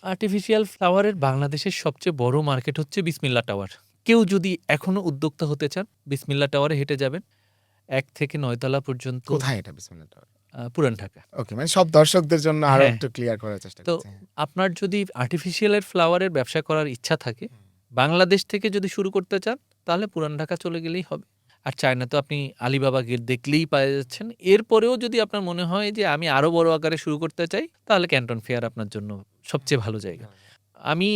Artificial ফ্লাওয়ারের বাংলাদেশের সবচেয়ে বড় মার্কেট হচ্ছে বিসমিল্লা টাওয়ার। কেউ যদি এখনো উদ্যোক্তা হতে চান, বিসমিল্লা টাওয়ারে হেঁটে যাবেন। ১ থেকে ৯ তলা পর্যন্ত। কোথায় এটা বিসমিল্লাহ টাওয়ার? পুরান ঢাকা। ওকে, মানে সব দর্শকদের জন্য আরো হ্যাঁ। একটু ক্লিয়ার করার চেষ্টা তো করছি। আপনার যদি আর্টিফিশিয়ালের ফ্লাওয়ারের ব্যবসা করার ইচ্ছা থাকে, বাংলাদেশ থেকে যদি শুরু করতে চান, তাহলে পুরান ঢাকা চলে গেলেই হবে। আর চায়না তো আপনি আলিবাবা গেট দেখলেই পাওয়া যাচ্ছেন। এরপরেও যদি আপনার মনে হয় যে আমি আরো বড় আকারে শুরু করতে চাই, তাহলে ক্যান্টন ফেয়ার আপনার জন্য সবচেয়ে ভালো জায়গা। আমি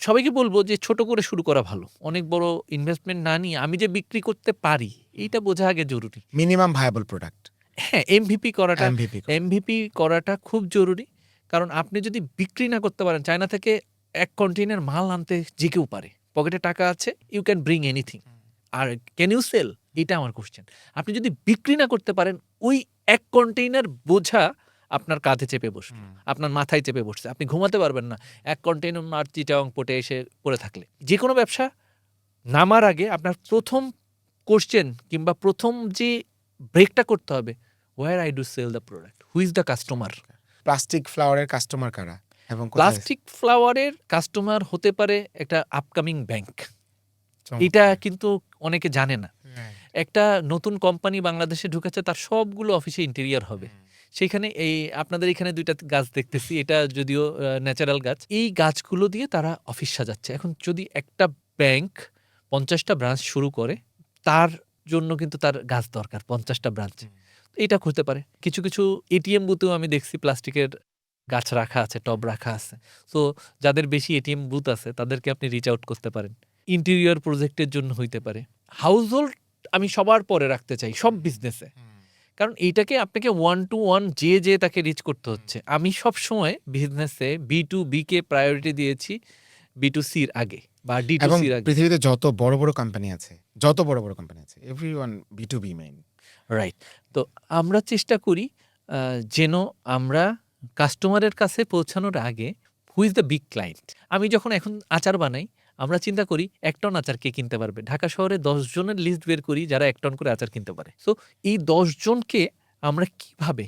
সবাইকে বলব যে ছোট করে শুরু করা ভালো। অনেক বড় ইনভেস্টমেন্ট না নিয়ে আমি যে বিক্রি করতে পারি, এইটা বোঝা আগে জরুরি। মিনিমাম ভায়াবল প্রোডাক্ট, হ্যাঁ, এমভিপি করাটা খুব জরুরি। কারণ আপনি যদি বিক্রি না করতে পারেন, চায়না থেকে ১ কন্টেইনার মাল আনতে যে কেউ পারে। পকেটে টাকা আছে, ইউ ক্যান ব্রিং এনিথিং। আর ক্যান ইউ সেল? এটা আমার কোয়েশ্চেন। আপনি যদি বিক্রি না করতে পারেন, ওই ১ কন্টেইনার বোঝা আপনার কাঁধে চেপে বসবে, আপনার মাথায় চেপে বসছে। আপনি ঘুমাতে পারবেন না ১ কন্টেইনার মাল চিটাগাং পোর্টে এসে পড়ে থাকলে। যেকোনো ব্যবসা নামার আগে আপনার প্রথম কোয়েশ্চেন কিংবা প্রথম যে ব্রেকটা করতে হবে, where I do sell the product, who is the customer. Plastic ফ্লাওয়ারের কাস্টমার কারা এবং কোথায়? প্লাস্টিক ফ্লাওয়ারের কাস্টমার হতে পারে একটা আপকামিং ব্যাংক। এটা কিন্তু অনেকে জানে না। একটা নতুন কোম্পানি বাংলাদেশে ঢুকেছে, তার সবগুলো অফিসে ইন্টেরিয়র হবে। সেখানে এই আপনাদের এখানে ২টা গাছ দেখতেছি, এটা যদিও ন্যাচারাল গাছ। এই গাছগুলো দিয়ে তারা অফিস সাজাচ্ছে। এখন যদি একটা ব্যাংক ৫০টা ব্রাঞ্চ শুরু করে, তার জন্য কিন্তু তার গাছ দরকার ৫০টা ব্রাঞ্চে। এটা হতে পারে। কিছু কিছু এটিএম বুথেও আমি দেখছি প্লাস্টিকের গাছ রাখা আছে, টব রাখা আছে। সো যাদের বেশি এটিএম বুথ আছে, তাদেরকে আপনি রিচ আউট করতে পারেন। ইন্টেরিয়র প্রজেক্টের জন্য হইতে পারে। হাউসহোল্ড আমি সবার পরে রাখতে চাই সব বিজনেসে। কারণ এইটাকে আপনাকে 1 to 1 যে তাকে রিচ করতে হচ্ছে। আমি সবসময় বিজনেসে B2B কে প্রায়োরিটি দিয়েছি B2C র আগে বা এবং D2C র আগে। পৃথিবীতে যত বড় বড় কোম্পানি আছে, এভরিওয়ান B2B মেইন। রাইট। তো আমরা চেষ্টা করি যেন আমরা কাস্টমারের কাছে পৌঁছানোর আগে who is the big client. আমি যখন এখন আচার বানাই, আমরা চিন্তা করি ১ টন আচার কে কিনতে পারবে। ঢাকা শহরে ১০ জনের লিস্ট বের করি যারা ১ টন করে আচার কিনতে পারে। সো এই ১০ জনকে আমরা কিভাবে,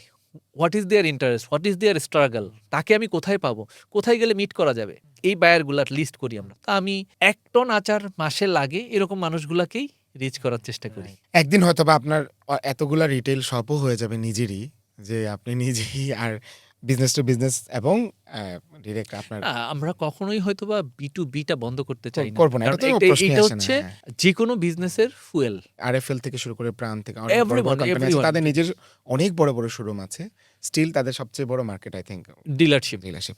what is their interest, what is their struggle, তাকে আমি কোথায় পাবো, কোথায় গেলে মিট করা যাবে, এই বায়ারগুলার লিস্ট করি আমরা। তা আমি ১ টন আচার মাসে লাগে এরকম মানুষগুলাকেই রিচ করার চেষ্টা করি। একদিন হয়তোবা আপনার এতগুলা রিটেল শপও হয়ে যাবে নিজেরই, যে আপনি নিজেই আর বিজনেস টু বিজনেস এবং ডিরেক্ট আপনার আমরা কখনোই হয়তোবা B2B টা বন্ধ করতে চাই না। করব না, এটা কারণ তো এটা প্রশ্নই এটা আসে না। হচ্ছে হ্যাঁ। যেকোনো বিজনেসের ফুয়েল। আরএফএল থেকে শুরু করে প্রাণ থেকে অনেক বড় বড় Everyone, কোম্পানি আছে, everyone. তাদের নিজের অনেক বড় বড় শোরুম আছে। স্টিল তাদের সবচেয়ে বড় market I think dealership. Dealership.